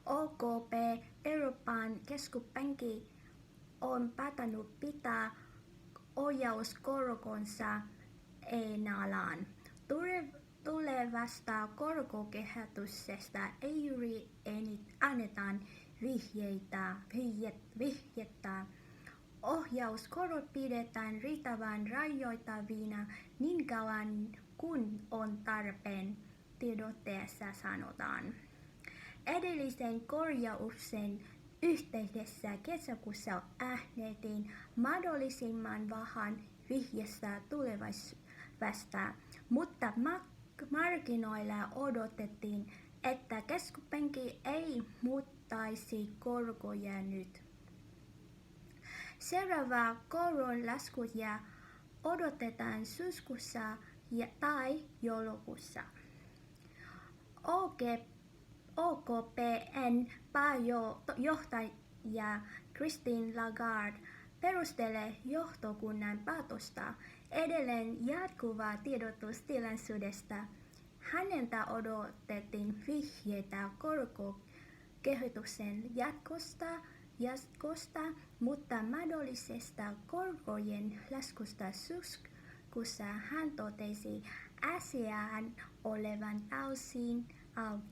OKP Euroopan keskuspankki on päättänyt pitää ohjauskorkonsa ennallaan. Tulevasta korkokehityksestä ei juuri annetaan vihjettä. Ohjauskorot pidetään riittävän rajoittavina niin kauan kuin on tarpeen, tiedotteessa sanotaan. Edellisen korjauksen yhteydessä kesäkuussa äänestettiin mahdollisimman vähän vihjeestä tulevasta, mutta markkinoilla odotettiin, että keskuspankki ei muuttaisi korkoja nyt. Seuraava koronlaskuja odotetaan syyskuussa tai joulukuussa. OKP:n pääjohtaja Christine Lagarde perustelee johtokunnan päätöstä edelleen jatkuvaa tiedotustilaisuudesta. Häneltä odotettiin vihjeitä korkokehityksen jatkosta, mutta mahdollisesta korkojen laskusta syyskuussa hän totesi asian olevan täysin auki.